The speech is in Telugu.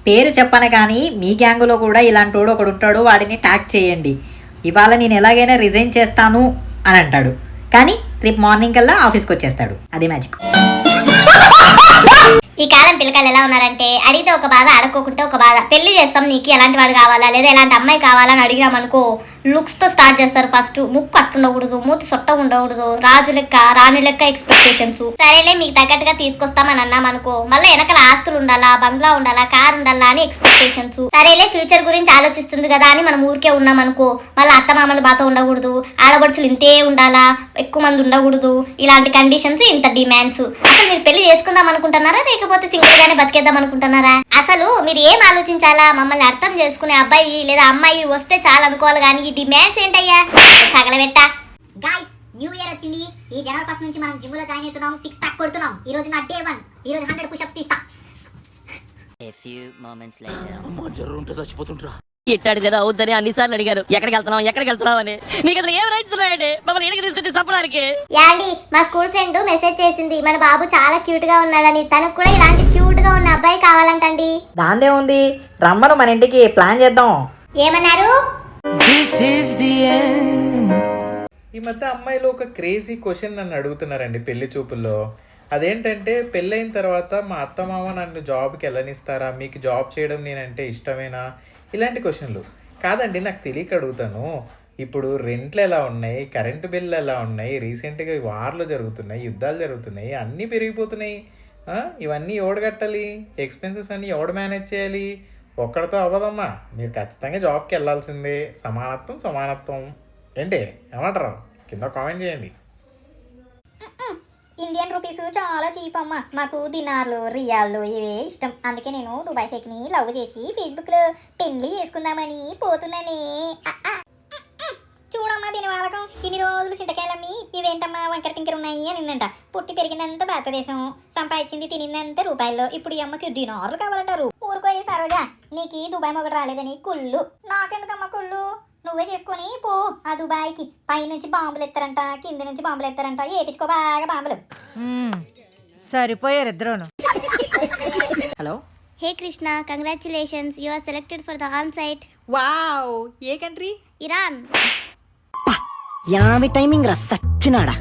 పేరు చెప్పను కానీ మీ గ్యాంగులో కూడా ఇలాంటోడు ఒకడు ఉంటాడు, వాడిని ట్యాగ్ చేయండి. ఇవాళ నేను ఎలాగైనా రిజైన్ చేస్తాను అని అంటాడు, కానీ రేపు మార్నింగ్ కల్లా ఆఫీస్కి వచ్చేస్తాడు. అదే మ్యాజిక్. ఈ కాలం పిల్లకాయలు ఎలా ఉన్నారంటే అడిగితే ఒక బాధ, అడగకుంటే ఒక బాధ. పెళ్లి చేస్తాం, నీకు ఎలాంటి వాడు కావాలా లేదా ఎలాంటి అమ్మాయి కావాలని అడిగామనుకో లుక్స్తో స్టార్ట్ చేస్తారు. ఫస్ట్ ముక్కు అట్టుండకూడదు, మూతి సొట్ట ఉండకూడదు, రాజు లెక్క రాణి లెక్క ఎక్స్పెక్టేషన్స్. సరేలే మీకు తగ్గట్టుగా తీసుకొస్తామని అన్నామనుకో మళ్ళీ వెనకాల ఆస్తులు ఉండాలా, బంగ్లా ఉండాలా, కార్ ఉండాలా అని ఎక్స్పెక్టేషన్స్. సరేలే ఫ్యూచర్ గురించి ఆలోచిస్తుంది కదా అని మనం ఊరికే ఉన్నామనుకో మళ్ళీ అత్తమామలు బాతో ఉండకూడదు, ఆడబడుచులు ఇంతే ఉండాలా, ఎక్కువ మంది ఉండకూడదు, ఇలాంటి కండిషన్స్, ఇంత డిమాండ్స్. అసలు మీరు పెళ్లి చేసుకుందాం అనుకుంటున్నారా లేకపోతే సింగిల్ గానే బతికేద్దాం అనుకుంటున్నారా? అసలు మీరు ఏం ఆలోచించాలా? మమ్మల్ని అర్థం చేసుకునే అబ్బాయి లేదా అమ్మాయి వస్తే చాలు అనుకోవాలి, కానీ ఈ డిమాండ్స్ ఏంటయ్యా తగలబెట్టా. గాయ్స్, న్యూ ఇయర్ వచ్చింది. ఈ జనవరి 1 నుంచి మనం జిమ్ లో జాయిన్ అవుతున్నాం. 6 ప్యాక్ కొడుతున్నాం. ఈ రోజు నా డే 1. ఈ రోజు 100 పుషప్స్ తీస్తా. A few moments later. ఇట్టాడు కదా అవుద్దని అన్నిసార్లు అడిగారు, ఎక్కడికి వెళ్తున్నావు అని. నీకు అసలు ఏం రైట్స్ ఉన్నాయండి మమ్మల్ని ఇంటికి తీసుకొచ్చి చంపడానికి? యాండి, మా స్కూల్ ఫ్రెండ్ మెసేజ్ చేసింది మన బాబు చాలా క్యూట్ గా ఉన్నాడని. తనకు కూడా ఇలాంటి క్యూట్ గా ఉన్న అబ్బాయి కావాలంటండి. దాందే ఉంది, రమ్మను మన ఇంటికి, ప్లాన్ చేద్దాం. ఏమన్నారు? ఈ మధ్య అమ్మాయిలు ఒక క్రేజీ క్వశ్చన్ నన్ను అడుగుతున్నారండి పెళ్లి చూపుల్లో. అదేంటంటే, పెళ్ళైన తర్వాత మా అత్తమామ నన్ను జాబ్కి వెళ్ళనిస్తారా, మీకు జాబ్ చేయడం నేనంటే ఇష్టమేనా, ఇలాంటి క్వశ్చన్లు. కాదండి, నాకు తెలియక అడుగుతాను. ఇప్పుడు రెంట్లు ఎలా ఉన్నాయి, కరెంటు బిల్లు ఎలా ఉన్నాయి, రీసెంట్గా వార్లు జరుగుతున్నాయి, యుద్ధాలు జరుగుతున్నాయి, అన్నీ పెరిగిపోతున్నాయి. ఇవన్నీ ఎవడు కట్టాలి? ఎక్స్పెన్సెస్ అన్నీ ఎవడు మేనేజ్ చేయాలి? ఒక్కడితో అవ్వదమ్మా. మీరు ఖచ్చితంగా జాబ్కి వెళ్ళాల్సిందే. సమానత్వం ఏంటి, ఏమంటారు? కింద కామెంట్ చేయండి. ఇండియన్ రూపీస్ చాలా చీప్ అమ్మ. మాకు దినార్లు, రియాళ్ళు ఇవే ఇష్టం. అందుకే నేను దుబాయ్ షేక్ని లవ్ చేసి ఫేస్బుక్లో పెళ్లి చేసుకుందామని పోతున్నానే. చూడమ్మా దీని వాళ్ళకం. ఇన్ని రోజులు చింతకాయలమ్మి ఇవేంటమ్మా వంకర టింకర ఉన్నాయి అని నిందంట. పుట్టి పెరిగిందంత భారతదేశం, సంపాదించింది తినిందంత రూపాయల్లో. ఇప్పుడు ఈ అమ్మకి దినార్లు కావాలంటారు. ఊరుకోయే సరోజా, నీకు దుబాయ్ మొగడు రాలేదని కుళ్ళు. నాకెందుకమ్మా కుళ్ళు? నువ్వే చేసుకొని పో ఆ దుబాయ్కి. పైనుంచి బాంబులు ఎత్తారంట, కింద నుంచి బాంబులు ఎత్తారంట. ఏపించుకో బాగా బాంబులు. సరిపోయారు ఇద్దరును. Hello. Hey Krishna, congratulations, you are selected for the on site. Wow, ఏ కంట్రీ? ఇరాన్. యావి టైమింగ్ రా సచ్చినాడా.